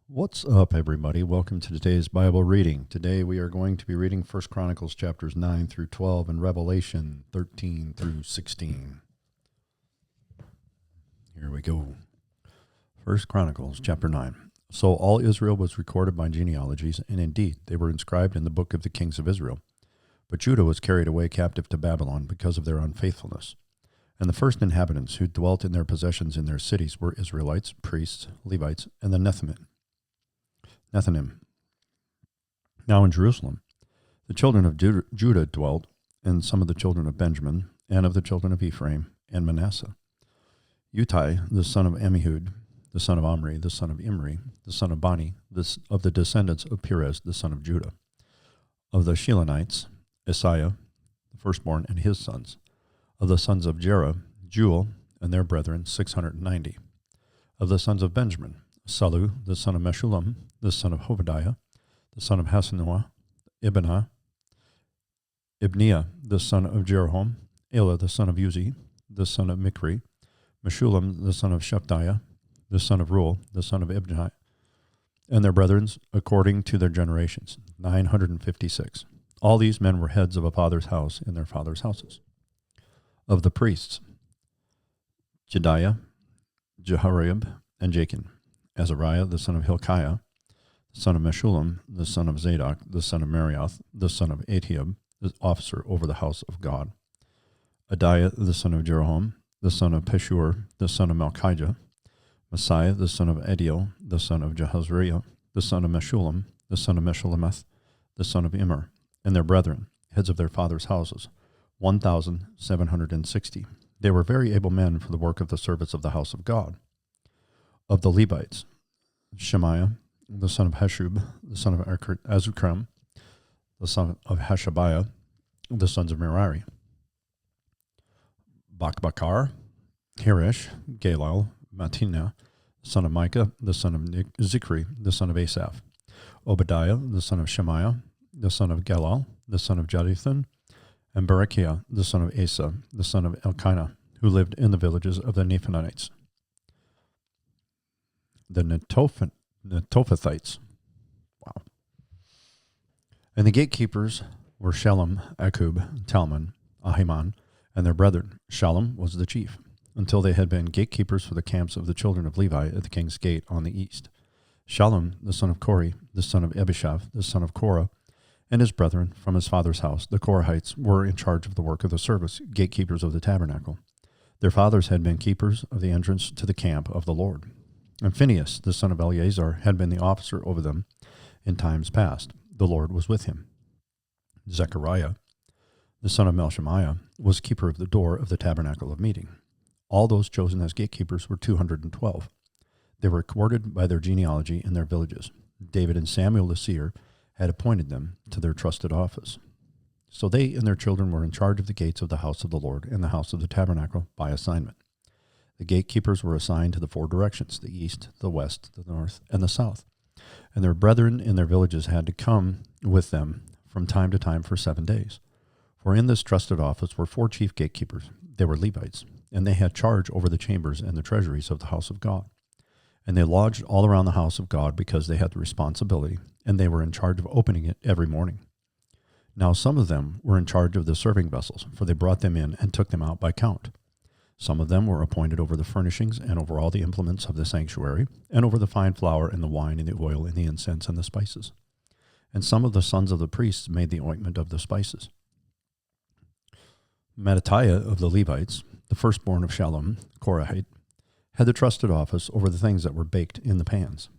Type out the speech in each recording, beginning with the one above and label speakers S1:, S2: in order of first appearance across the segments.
S1: What's up, everybody? Welcome to today's Bible reading. Today we are going to be reading 1 Chronicles chapters 9 through 12 and Revelation 13 through 16. Here we go. 1 Chronicles chapter 9. So all Israel was recorded by genealogies, and indeed they were inscribed in the book of the kings of Israel. But Judah was carried away captive to Babylon because of their unfaithfulness. And the first inhabitants who dwelt in their possessions in their cities were Israelites, priests, Levites, and the Nethinim. Now in Jerusalem, the children of Judah dwelt, and some of the children of Benjamin, and of the children of Ephraim, and Manasseh. Utai, the son of Ammihud, the son of Omri, the son of Imri, the son of Bani, of the descendants of Perez, the son of Judah. Of the Shilonites, Isaiah, the firstborn, and his sons. Of the sons of Jerah, Jewel, and their brethren, 690. Of the sons of Benjamin, Salu, the son of Meshullam, the son of Hobadiah, the son of Hasanua, Ibniah, the son of Jeroham, Elah, the son of Uzi, the son of Mikri, Meshullam, the son of Shephatiah, the son of Ruel, the son of Ibniah, and their brethren, according to their generations, 956. All these men were heads of a father's house in their father's houses. Of the priests, Jediah, Jehariab, and Jachin. Azariah, the son of Hilkiah, the son of Meshullam, the son of Zadok, the son of Marioth, the son of Ahitub, the officer over the house of God. Adiah, the son of Jeroham, the son of Peshur, the son of Malchijah. Messiah, the son of Adiel, the son of Jehazriah, the son of Meshullam, the son of Meshullemeth, the son of Immer, and their brethren, heads of their fathers' houses, 1,760. They were very able men for the work of the service of the house of God. Of the Levites, Shemaiah, the son of Hashub, the son of Azukram, the son of Hashabiah, the sons of Merari. Bakbakar, Hirish, Galal, Matina, the son of Micah, the son of Zikri, the son of Asaph. Obadiah, the son of Shemaiah, the son of Galal, the son of Jadithan, and Berechiah, the son of Asa, the son of Elkanah, who lived in the villages of the Nephanites. The Netophathites. Wow. And the gatekeepers were Shalom, Akub, Talmon, Ahiman, and their brethren. Shalom was the chief, until they had been gatekeepers for the camps of the children of Levi at the king's gate on the east. Shalom, the son of Kori, the son of Abishaph, the son of Korah, and his brethren from his father's house, the Korahites, were in charge of the work of the service, gatekeepers of the tabernacle. Their fathers had been keepers of the entrance to the camp of the Lord. And Phinehas, the son of Eleazar, had been the officer over them in times past. The Lord was with him. Zechariah, the son of Melchemiah, was keeper of the door of the tabernacle of meeting. All those chosen as gatekeepers were 212. They were recorded by their genealogy in their villages. David and Samuel the seer had appointed them to their trusted office. So they and their children were in charge of the gates of the house of the Lord and the house of the tabernacle by assignment. The gatekeepers were assigned to the four directions, the east, the west, the north, and the south. And their brethren in their villages had to come with them from time to time for 7 days. For in this trusted office were 4 chief gatekeepers. They were Levites, and they had charge over the chambers and the treasuries of the house of God. And they lodged all around the house of God because they had the responsibility, and they were in charge of opening it every morning. Now some of them were in charge of the serving vessels, for they brought them in and took them out by count. Some of them were appointed over the furnishings and over all the implements of the sanctuary, and over the fine flour and the wine and the oil and the incense and the spices. And some of the sons of the priests made the ointment of the spices. Mattatiah of the Levites, the firstborn of Shallum, Korahite, had the trusted office over the things that were baked in the pans.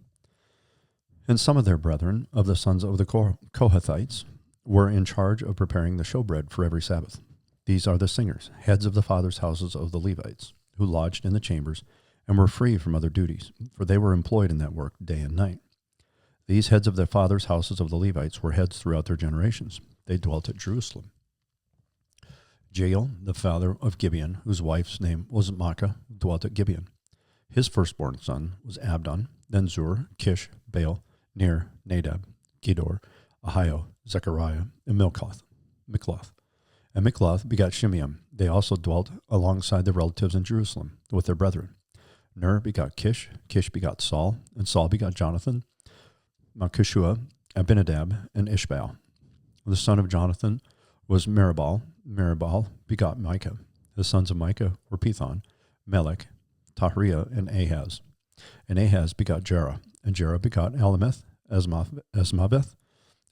S1: And some of their brethren, of the sons of the Kohathites, were in charge of preparing the showbread for every Sabbath. These are the singers, heads of the fathers' houses of the Levites, who lodged in the chambers and were free from other duties, for they were employed in that work day and night. These heads of the fathers' houses of the Levites were heads throughout their generations. They dwelt at Jerusalem. Jael, the father of Gibeon, whose wife's name was Maacah, dwelt at Gibeon. His firstborn son was Abdon, then Zur, Kish, Baal, Ner, Nadab, Gedor, Ahio, Zechariah, and Mikloth. And Mikloth begot Shimeam. They also dwelt alongside their relatives in Jerusalem with their brethren. Ner begot Kish, Kish begot Saul, and Saul begot Jonathan, Malchishua, Abinadab, and Ishbaal. The son of Jonathan was Meribal. Meribal begot Micah. The sons of Micah were Pithon, Melech, Tahriah, and Ahaz. And Ahaz begot Jerah. And Jerah begot Alameth, Asmaveth,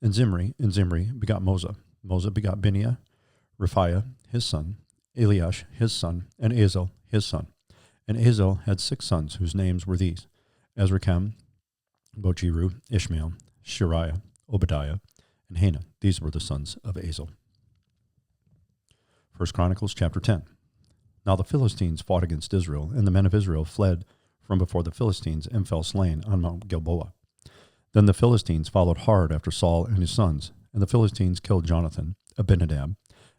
S1: and Zimri. And Zimri begot Moza. Moza begot Biniah, Raphiah, his son, Eliash, his son, and Azel, his son. And Azel had 6 sons, whose names were these: Azrikam, Bochiru, Ishmael, Shariah, Obadiah, and Hanan. These were the sons of Azel. 1 Chronicles chapter 10. Now the Philistines fought against Israel, and the men of Israel fled from before the Philistines and fell slain on Mount Gilboa. Then the Philistines followed hard after Saul and his sons, and the Philistines killed Jonathan, Abinadab,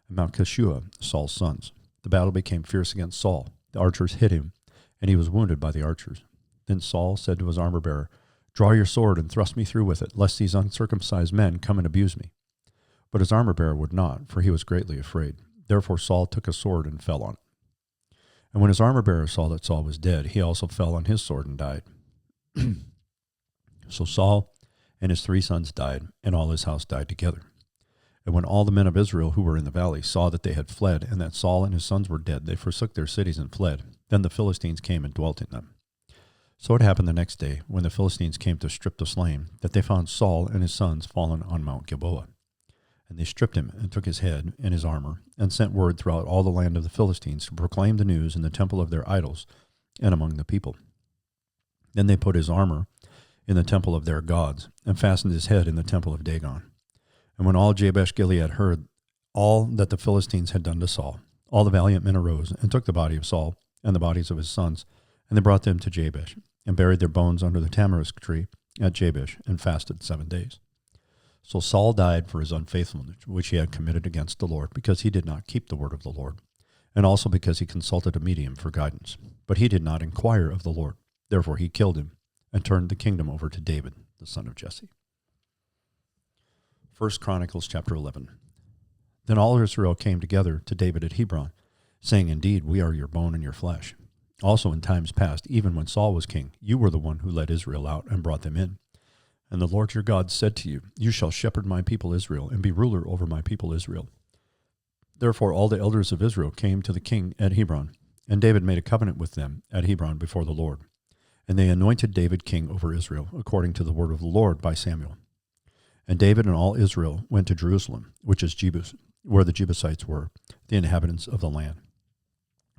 S1: and Malchishua, Saul's sons. The battle became fierce against Saul. The archers hit him, and he was wounded by the archers. Then Saul said to his armor-bearer, "Draw your sword and thrust me through with it, lest these uncircumcised men come and abuse me." But his armor-bearer would not, for he was greatly afraid. Therefore Saul took a sword and fell on it. And when his armor-bearer saw that Saul was dead, he also fell on his sword and died. So Saul and his 3 sons died, and all his house died together. And when all the men of Israel who were in the valley saw that they had fled, and that Saul and his sons were dead, they forsook their cities and fled. Then the Philistines came and dwelt in them. So it happened the next day, when the Philistines came to strip the slain, that they found Saul and his sons fallen on Mount Gilboa. And they stripped him, and took his head and his armor, and sent word throughout all the land of the Philistines to proclaim the news in the temple of their idols and among the people. Then they put his armor in the temple of their gods, and fastened his head in the temple of Dagon. And when all Jabesh-Gilead heard all that the Philistines had done to Saul, all the valiant men arose, and took the body of Saul and the bodies of his sons, and they brought them to Jabesh, and buried their bones under the tamarisk tree at Jabesh, and fasted 7 days. So Saul died for his unfaithfulness, which he had committed against the Lord, because he did not keep the word of the Lord, and also because he consulted a medium for guidance. But he did not inquire of the Lord. Therefore he killed him, and turned the kingdom over to David, the son of Jesse. 1 Chronicles chapter 11. Then all Israel came together to David at Hebron, saying, "Indeed, we are your bone and your flesh. Also in times past, even when Saul was king, you were the one who led Israel out and brought them in. And the Lord your God said to you, 'You shall shepherd my people Israel, and be ruler over my people Israel.' Therefore all the elders of Israel came to the king at Hebron, and David made a covenant with them at Hebron before the Lord. And they anointed David king over Israel, according to the word of the Lord by Samuel. And David and all Israel went to Jerusalem, which is Jebus, where the Jebusites were, the inhabitants of the land.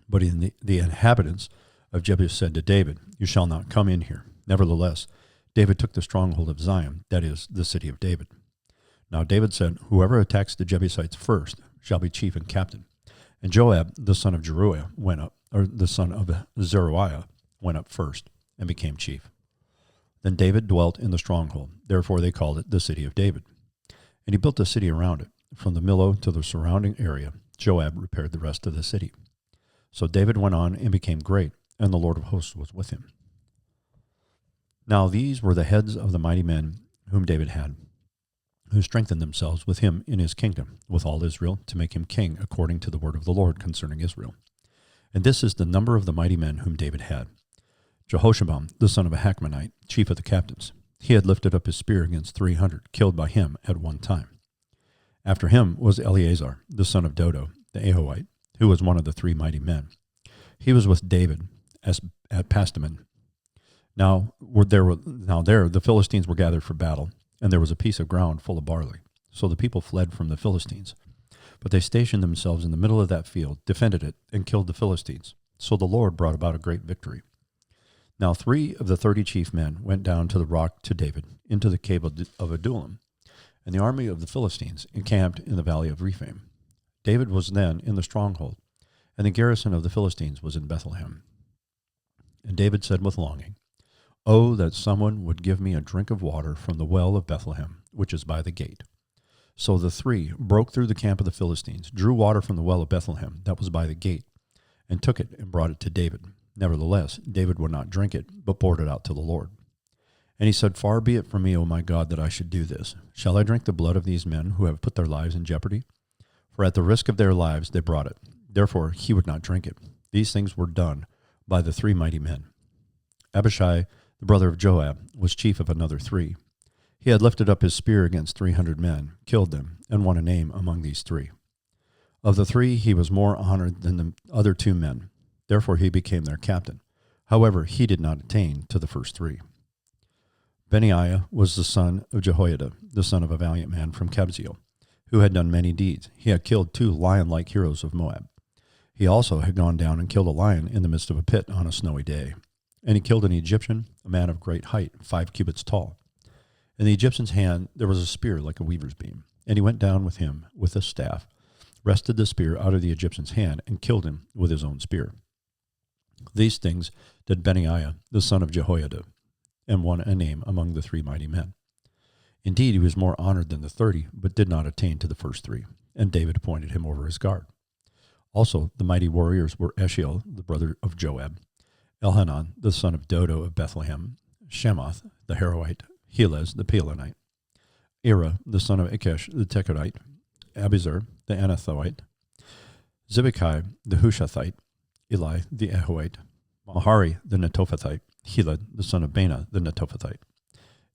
S1: But the inhabitants of Jebus said to David, 'You shall not come in here.' Nevertheless, David took the stronghold of Zion, that is, the city of David. Now David said, 'Whoever attacks the Jebusites first shall be chief and captain.' And Joab, the son of Zeruiah, went up first, and became chief. Then David dwelt in the stronghold. Therefore they called it the city of David. And he built a city around it. From the Millo to the surrounding area, Joab repaired the rest of the city. So David went on and became great, and the Lord of hosts was with him. Now these were the heads of the mighty men whom David had, who strengthened themselves with him in his kingdom, with all Israel, to make him king according to the word of the Lord concerning Israel. And this is the number of the mighty men whom David had. Jehoshabam, the son of a Hachmonite, chief of the captains. He had lifted up his spear against 300, killed by him at one time. After him was Eleazar, the son of Dodo, the Ahohite, who was one of the 3 mighty men. He was with David at Pasdammim. Now there the Philistines were gathered for battle, and there was a piece of ground full of barley. So the people fled from the Philistines. But they stationed themselves in the middle of that field, defended it, and killed the Philistines. So the Lord brought about a great victory. Now 3 of the 30 chief men went down to the rock to David, into the cave of Adullam, and the army of the Philistines encamped in the valley of Rephaim. David was then in the stronghold, and the garrison of the Philistines was in Bethlehem. And David said with longing, "Oh, that someone would give me a drink of water from the well of Bethlehem, which is by the gate." So the 3 broke through the camp of the Philistines, drew water from the well of Bethlehem that was by the gate, and took it and brought it to David. Nevertheless, David would not drink it, but poured it out to the Lord. And he said, "Far be it from me, O my God, that I should do this. Shall I drink the blood of these men who have put their lives in jeopardy?" For at the risk of their lives they brought it. Therefore he would not drink it. These things were done by the 3 mighty men. Abishai, the brother of Joab, was chief of another 3. He He had lifted up his spear against 300 men, killed them, and won a name among these 3. Of the 3, he was more honored than the other 2 men. Therefore he became their captain. However, he did not attain to the first 3. Benaiah was the son of Jehoiada, the son of a valiant man from Kabzeel, who had done many deeds. He had killed 2 lion-like heroes of Moab. He also had gone down and killed a lion in the midst of a pit on a snowy day. And he killed an Egyptian, a man of great height, 5 cubits tall. In the Egyptian's hand there was a spear like a weaver's beam, and he went down with him with a staff, wrested the spear out of the Egyptian's hand, and killed him with his own spear. These things did Benaiah, the son of Jehoiada, and won a name among the 3 mighty men. Indeed, he was more honored than the 30, but did not attain to the first 3, and David appointed him over his guard. Also, the mighty warriors were Eshiel, the brother of Joab, Elhanan, the son of Dodo of Bethlehem, Shemoth, the Haroite, Helez, the Pelonite, Ira, the son of Ikesh, the Tekoite, Abizur, the Anathoite, Zibekai, the Hushathite, Eli, the Ahoite, Mahari, the Netophathite, Heled, the son of Bana, the Netophathite,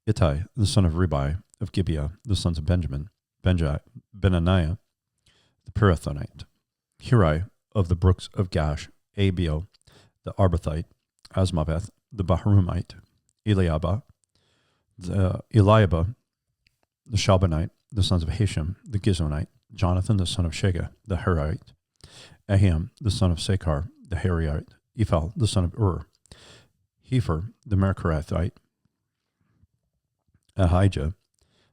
S1: Ittai, the son of Ribai, of Gibeah, the sons of Benjamin, Benaniah, the Pirathonite, Hurai, of the brooks of Gash, Abiel, the Arbathite, Asmaveth, the Baharumite, Eliaba, the Shalbanite, the sons of Hashem, the Gizonite, Jonathan, the son of Shega, the Harite, Ahiam, the son of Sakar, the Hariite, Ephal, the son of Ur, Hefer, the Mercharathite, Ahijah,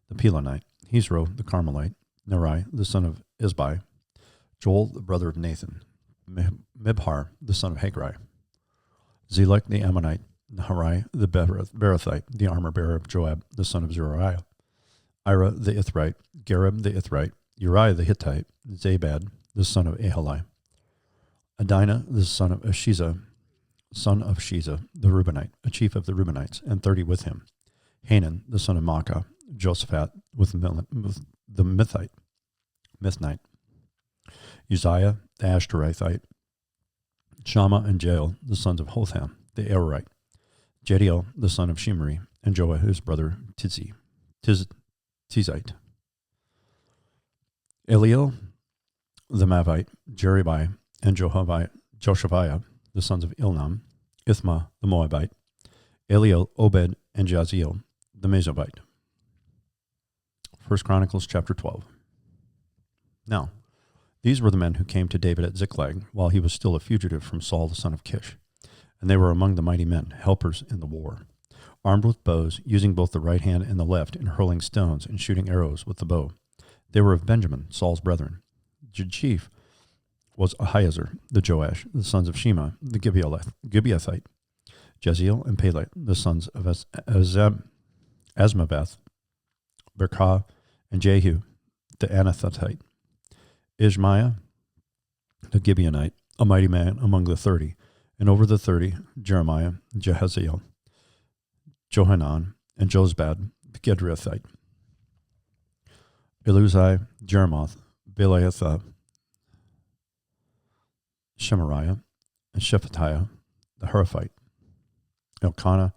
S1: the Pelonite, Hezro, the Carmelite, Nerai, the son of Isbai, Joel, the brother of Nathan, Mibhar, the son of Hagri, Zelek, the Ammonite, Naharai, the Berathite, the armor-bearer of Joab, the son of Zeruiah, Ira, the Ithrite, Gareb, the Ithrite, Uriah, the Hittite, Zabad, the son of Ahali, Adina, the son of Shiza, the Reubenite, a chief of the Reubenites, and 30 with him, Hanan, the son of Maacah, Josaphat, with the Mithnite, Uzziah, the Ashtorethite, Shammah and Jael, the sons of Hotham, the Arorite, Jediel, the son of Shimri, and Joah, his brother, Tizite, Eliel, the Mavite, Jeribai, and Joshaviah, the sons of Ilnam, Ithma, the Moabite, Eliel, Obed, and Jaziel, the Mesobite. 1 Chronicles chapter 12. Now, these were the men who came to David at Ziklag while he was still a fugitive from Saul the son of Kish, and they were among the mighty men, helpers in the war, armed with bows, using both the right hand and the left in hurling stones and shooting arrows with the bow. They were of Benjamin, Saul's brethren. The chief was Ahiezer, the Joash, the sons of Shema, the Gibeathite, Jeziel and Pelet, the sons of Asmaveth, Berkah, and Jehu, the Anathothite, Ishmaiah, the Gibeonite, a mighty man among the 30, and over the 30, Jeremiah, Jehaziel, Johanan, and Jozbad, the Gedrithite, Eluzai, Jeremoth, Belayatha, Shemariah, and Shephatiah, the Huraphite, Elkanah,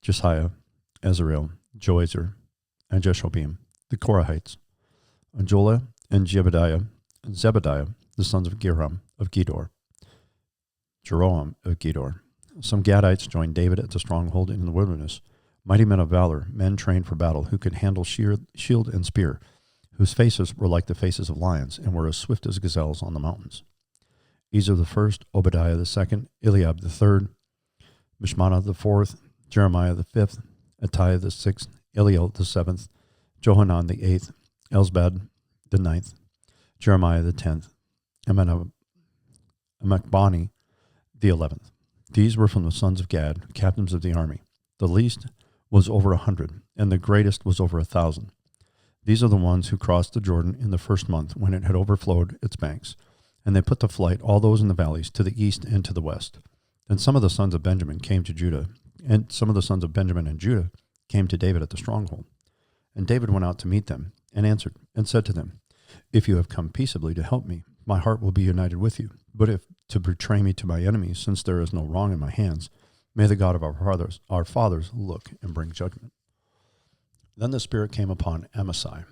S1: Jesiah, Azarel, Joazer, and Jeshobim, the Korahites, and Jola, and Zebediah, the sons of Geram of Gedor, Jeroam of Gedor. Some Gadites joined David at the stronghold in the wilderness, mighty men of valor, men trained for battle, who could handle shield and spear, whose faces were like the faces of lions, and were as swift as gazelles on the mountains. Ezer the first, Obadiah the second, Eliab the third, Mishmannah the fourth, Jeremiah the fifth, Attai the sixth, Eliel the seventh, Johanan the eighth, Elzabad the ninth, Jeremiah the 10th, Amachbani the 11th. These were from the sons of Gad, captains of the army. The least was over 100, and the greatest was over 1,000. These are the ones who crossed the Jordan in the first month, when it had overflowed its banks, and they put to flight all those in the valleys to the east and to the west. Then some of the sons of Benjamin came to Judah, and some of the sons of Benjamin and Judah came to David at the stronghold. And David went out to meet them, and answered, and said to them, "If you have come peaceably to help me, my heart will be united with you. But if to betray me to my enemies, since there is no wrong in my hands, may the God of our fathers look and bring judgment." Then the Spirit came upon Amasai,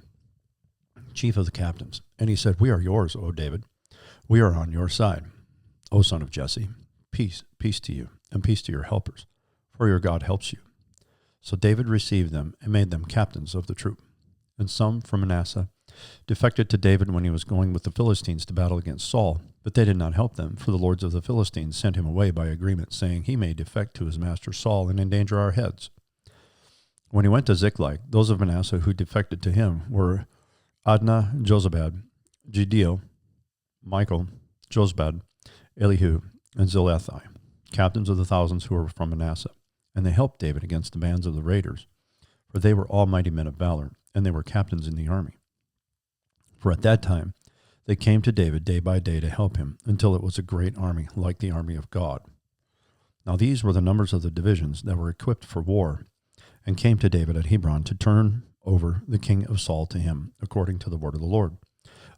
S1: chief of the captains, and he said, "We are yours, O David. We are on your side, O son of Jesse. Peace, peace to you, and peace to your helpers, for your God helps you." So David received them and made them captains of the troop. And some from Manasseh defected to David when he was going with the Philistines to battle against Saul, but they did not help them, for the lords of the Philistines sent him away by agreement, saying, "He may defect to his master Saul and endanger our heads." When he went to Ziklag, those of Manasseh who defected to him were Adnah, Jozabad, Jediel, Michael, Jozabad, Elihu, and Zilathai, captains of the thousands who were from Manasseh. And they helped David against the bands of the raiders, for they were all mighty men of valor, and they were captains in the army. For at that time they came to David day by day to help him, until it was a great army, like the army of God. Now these were the numbers of the divisions that were equipped for war, and came to David at Hebron to turn over the king of Saul to him, according to the word of the Lord.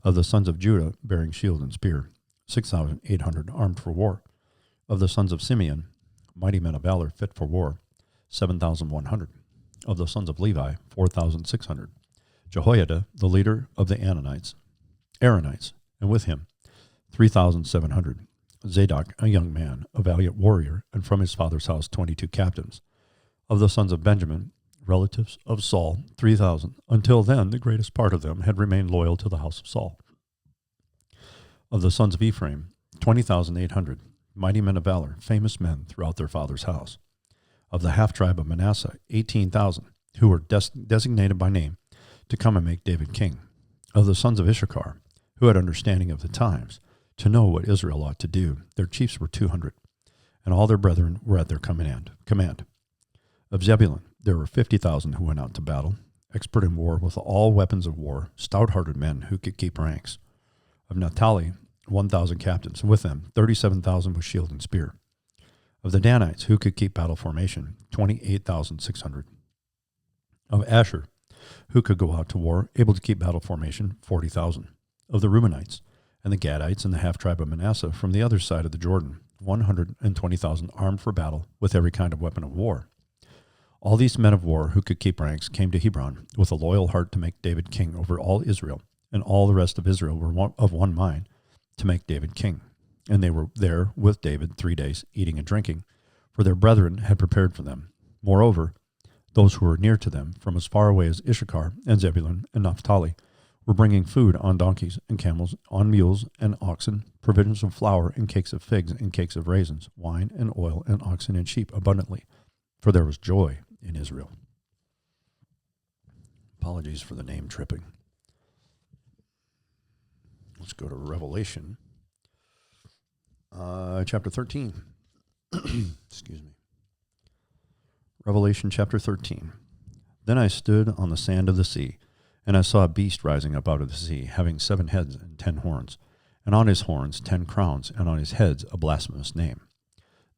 S1: Of the sons of Judah, bearing shield and spear, 6,800 armed for war. Of the sons of Simeon, mighty men of valor fit for war, 7,100. Of the sons of Levi, 4,600. Jehoiada, the leader of the Aaronites, and with him 3,700. Zadok, a young man, a valiant warrior, and from his father's house 22 captains. Of the sons of Benjamin, relatives of Saul, 3,000. Until then, the greatest part of them had remained loyal to the house of Saul. Of the sons of Ephraim, 20,800. Mighty men of valor, famous men throughout their father's house. Of the half-tribe of Manasseh, 18,000, who were designated by name to come and make David king. Of the sons of Issachar, who had understanding of the times, to know what Israel ought to do, their chiefs were 200, and all their brethren were at their command. Of Zebulun, there were 50,000 who went out to battle, expert in war with all weapons of war, stout-hearted men who could keep ranks. Of Naphtali, 1,000 captains, and with them 37,000 with shield and spear. Of the Danites, who could keep battle formation, 28,600. Of Asher, who could go out to war, able to keep battle formation, 40,000. Of the Reubenites, and the Gadites, and the half-tribe of Manasseh from the other side of the Jordan, 120,000 armed for battle with every kind of weapon of war. All these men of war who could keep ranks came to Hebron with a loyal heart to make David king over all Israel, and all the rest of Israel were of one mind to make David king. And they were there with David 3 days, eating and drinking, for their brethren had prepared for them. Moreover, those who were near to them, from as far away as Issachar and Zebulun and Naphtali, were bringing food on donkeys and camels, on mules and oxen, provisions of flour and cakes of figs and cakes of raisins, wine and oil and oxen and sheep abundantly, for there was joy in Israel. Apologies for the name tripping. Let's go to Revelation, chapter 13. Excuse me. Revelation chapter 13. Then I stood on the sand of the sea, and I saw a beast rising up out of the sea, having 7 heads and 10 horns, and on his horns 10 crowns, and on his heads a blasphemous name.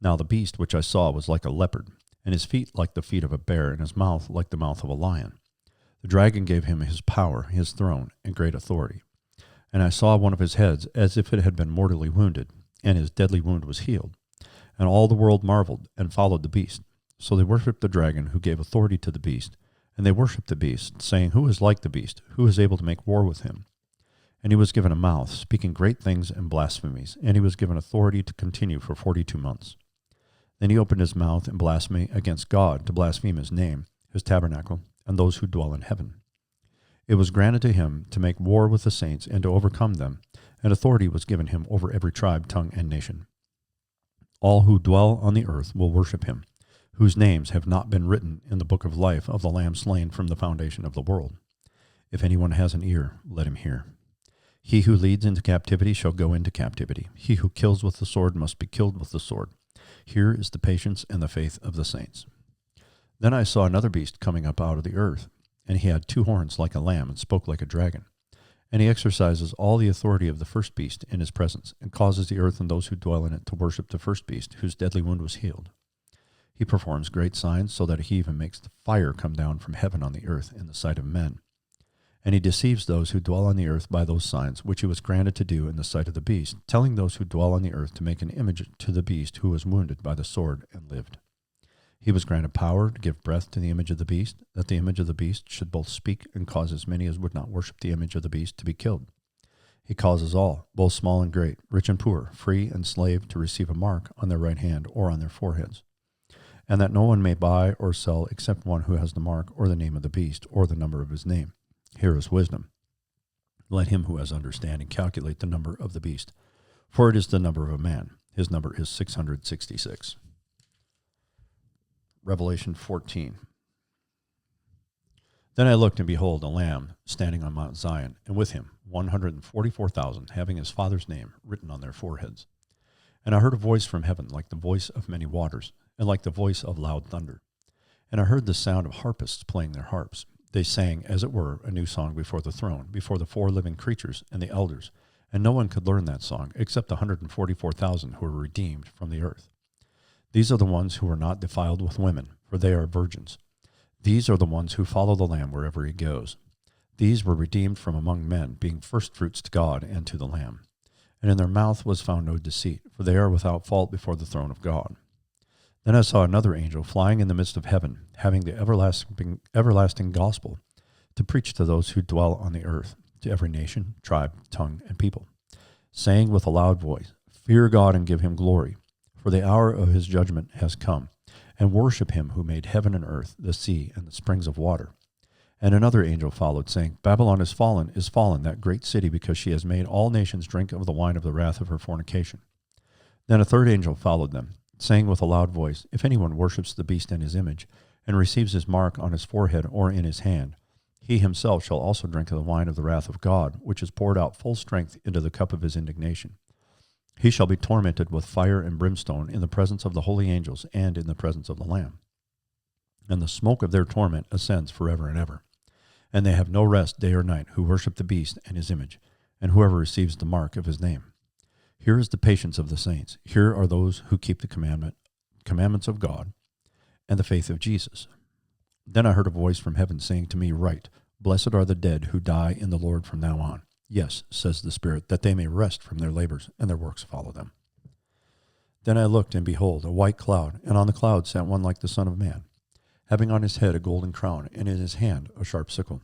S1: Now the beast which I saw was like a leopard, and his feet like the feet of a bear, and his mouth like the mouth of a lion. The dragon gave him his power, his throne, and great authority. And I saw one of his heads as if it had been mortally wounded, and his deadly wound was healed. And all the world marveled and followed the beast. So they worshipped the dragon who gave authority to the beast, and they worshipped the beast, saying, "Who is like the beast? Who is able to make war with him?" And he was given a mouth, speaking great things and blasphemies, and he was given authority to continue for 42 months. Then he opened his mouth in blasphemy against God, to blaspheme his name, his tabernacle, and those who dwell in heaven. It was granted to him to make war with the saints and to overcome them, and authority was given him over every tribe, tongue, and nation. All who dwell on the earth will worship him, whose names have not been written in the book of life of the Lamb slain from the foundation of the world. If anyone has an ear, let him hear. He who leads into captivity shall go into captivity. He who kills with the sword must be killed with the sword. Here is the patience and the faith of the saints. Then I saw another beast coming up out of the earth, and he had 2 horns like a lamb and spoke like a dragon. And he exercises all the authority of the first beast in his presence, and causes the earth and those who dwell in it to worship the first beast, whose deadly wound was healed. He performs great signs, so that he even makes the fire come down from heaven on the earth in the sight of men. And he deceives those who dwell on the earth by those signs which he was granted to do in the sight of the beast, telling those who dwell on the earth to make an image to the beast who was wounded by the sword and lived. He was granted power to give breath to the image of the beast, that the image of the beast should both speak and cause as many as would not worship the image of the beast to be killed. He causes all, both small and great, rich and poor, free and slave, to receive a mark on their right hand or on their foreheads, and that no one may buy or sell except one who has the mark or the name of the beast or the number of his name. Here is wisdom. Let him who has understanding calculate the number of the beast, for it is the number of a man. His number is 666. Revelation 14. Then I looked, and behold, a Lamb standing on Mount Zion, and with him 144,000, having his Father's name written on their foreheads. And I heard a voice from heaven, like the voice of many waters, and like the voice of loud thunder. And I heard the sound of harpists playing their harps. They sang, as it were, a new song before the throne, before the 4 living creatures and the elders. And no one could learn that song, except the 144,000 who were redeemed from the earth. These are the ones who are not defiled with women, for they are virgins. These are the ones who follow the Lamb wherever he goes. These were redeemed from among men, being firstfruits to God and to the Lamb. And in their mouth was found no deceit, for they are without fault before the throne of God. Then I saw another angel flying in the midst of heaven, having the everlasting gospel, to preach to those who dwell on the earth, to every nation, tribe, tongue, and people, saying with a loud voice, Fear God and give him glory, for the hour of his judgment has come, and worship him who made heaven and earth, the sea, and the springs of water. And another angel followed, saying, Babylon is fallen, that great city, because she has made all nations drink of the wine of the wrath of her fornication. Then a third angel followed them, saying with a loud voice, If anyone worships the beast and his image, and receives his mark on his forehead or in his hand, he himself shall also drink of the wine of the wrath of God, which is poured out full strength into the cup of his indignation. He shall be tormented with fire and brimstone in the presence of the holy angels and in the presence of the Lamb. And the smoke of their torment ascends forever and ever. And they have no rest day or night who worship the beast and his image, and whoever receives the mark of his name. Here is the patience of the saints. Here are those who keep the commandments of God and the faith of Jesus. Then I heard a voice from heaven saying to me, Write, Blessed are the dead who die in the Lord from now on. Yes, says the Spirit, that they may rest from their labors, and their works follow them. Then I looked, and behold, a white cloud, and on the cloud sat one like the Son of Man, having on his head a golden crown, and in his hand a sharp sickle.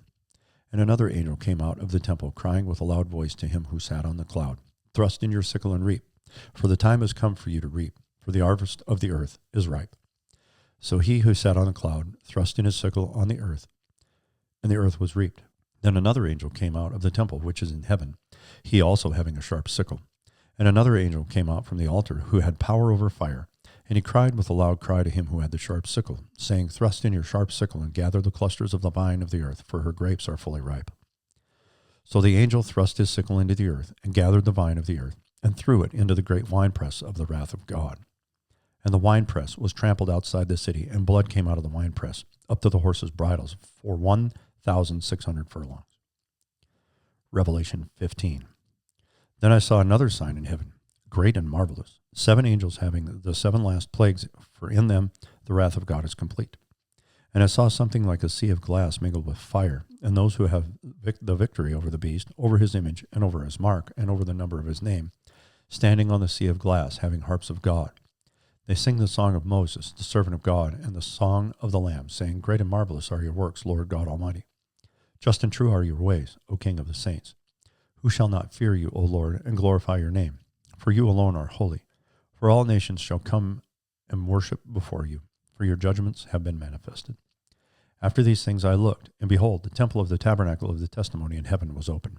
S1: And another angel came out of the temple, crying with a loud voice to him who sat on the cloud, Thrust in your sickle and reap, for the time has come for you to reap, for the harvest of the earth is ripe. So he who sat on the cloud thrust in his sickle on the earth, and the earth was reaped. Then another angel came out of the temple which is in heaven, he also having a sharp sickle. And another angel came out from the altar, who had power over fire, and he cried with a loud cry to him who had the sharp sickle, saying, Thrust in your sharp sickle, and gather the clusters of the vine of the earth, for her grapes are fully ripe. So the angel thrust his sickle into the earth, and gathered the vine of the earth, and threw it into the great winepress of the wrath of God. And the winepress was trampled outside the city, and blood came out of the winepress, up to the horses' bridles, for 1,600 furlongs. Revelation 15. Then I saw another sign in heaven, great and marvelous, 7 angels having the 7 last plagues, for in them the wrath of God is complete. And I saw something like a sea of glass mingled with fire, and those who have the victory over the beast, over his image, and over his mark, and over the number of his name, standing on the sea of glass, having harps of God. They sing the song of Moses, the servant of God, and the song of the Lamb, saying, Great and marvelous are your works, Lord God Almighty. Just and true are your ways, O King of the saints. Who shall not fear you, O Lord, and glorify your name? For you alone are holy. For all nations shall come and worship before you, for your judgments have been manifested. After these things I looked, and behold, the temple of the tabernacle of the testimony in heaven was open.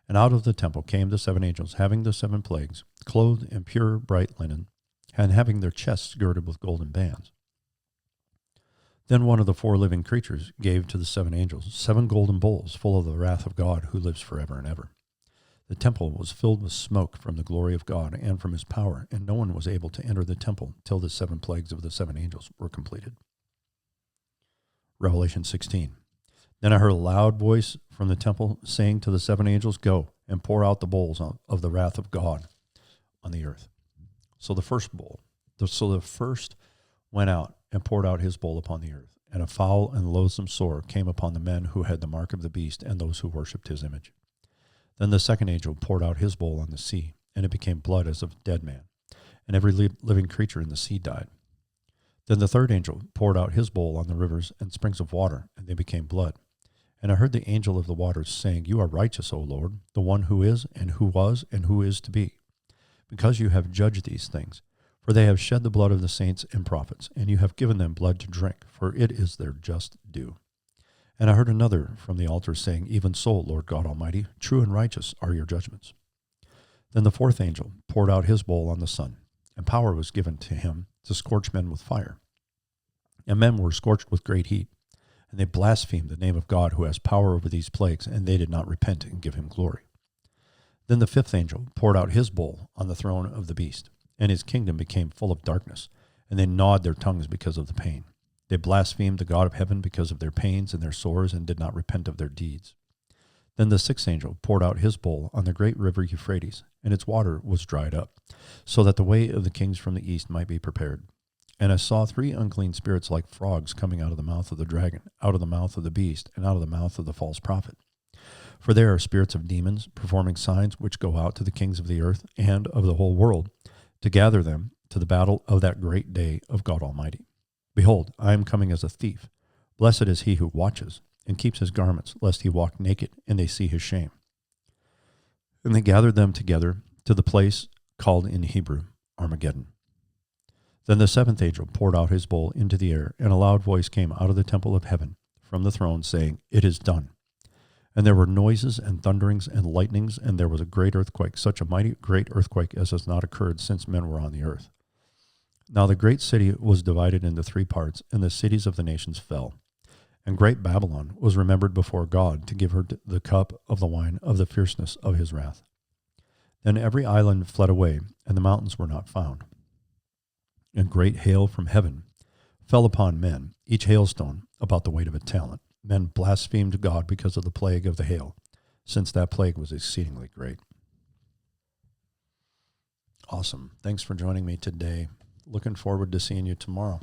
S1: And out of the temple came the 7 angels, having the 7 plagues, clothed in pure bright linen, and having their chests girded with golden bands. Then one of the 4 living creatures gave to the 7 angels 7 golden bowls full of the wrath of God who lives forever and ever. The temple was filled with smoke from the glory of God and from his power, and no one was able to enter the temple till the 7 plagues of the 7 angels were completed. Revelation 16. Then I heard a loud voice from the temple saying to the 7 angels, Go and pour out the bowls of the wrath of God on the earth. So the first went out and poured out his bowl upon the earth, and a foul and loathsome sore came upon the men who had the mark of the beast and those who worshipped his image. Then the second angel poured out his bowl on the sea, and it became blood as of a dead man, and every living creature in the sea died. Then the third angel poured out his bowl on the rivers and springs of water, and they became blood. And I heard the angel of the waters saying, You are righteous, O Lord, the one who is, and who was, and who is to be, because you have judged these things. For they have shed the blood of the saints and prophets, and you have given them blood to drink, for it is their just due. And I heard another from the altar saying, Even so, Lord God Almighty, true and righteous are your judgments. Then the fourth angel poured out his bowl on the sun, and power was given to him to scorch men with fire. And men were scorched with great heat, and they blasphemed the name of God who has power over these plagues, and they did not repent and give him glory. Then the fifth angel poured out his bowl on the throne of the beast, and his kingdom became full of darkness, and they gnawed their tongues because of the pain. They blasphemed the God of heaven because of their pains and their sores, and did not repent of their deeds. Then the sixth angel poured out his bowl on the great river Euphrates, and its water was dried up, so that the way of the kings from the east might be prepared. And I saw 3 unclean spirits like frogs coming out of the mouth of the dragon, out of the mouth of the beast, and out of the mouth of the false prophet. For they are spirits of demons, performing signs which go out to the kings of the earth and of the whole world, to gather them to the battle of that great day of God Almighty. Behold, I am coming as a thief. Blessed is he who watches, and keeps his garments, lest he walk naked, and they see his shame. And they gathered them together to the place called in Hebrew Armageddon. Then the seventh angel poured out his bowl into the air, and a loud voice came out of the temple of heaven from the throne, saying, It is done. And there were noises and thunderings and lightnings, and there was a great earthquake, such a mighty great earthquake as has not occurred since men were on the earth. Now the great city was divided into 3 parts, and the cities of the nations fell. And great Babylon was remembered before God to give her the cup of the wine of the fierceness of his wrath. Then every island fled away, and the mountains were not found. And great hail from heaven fell upon men, each hailstone about the weight of a talent. Men blasphemed God because of the plague of the hail, since that plague was exceedingly great. Awesome. Thanks for joining me today. Looking forward to seeing you tomorrow.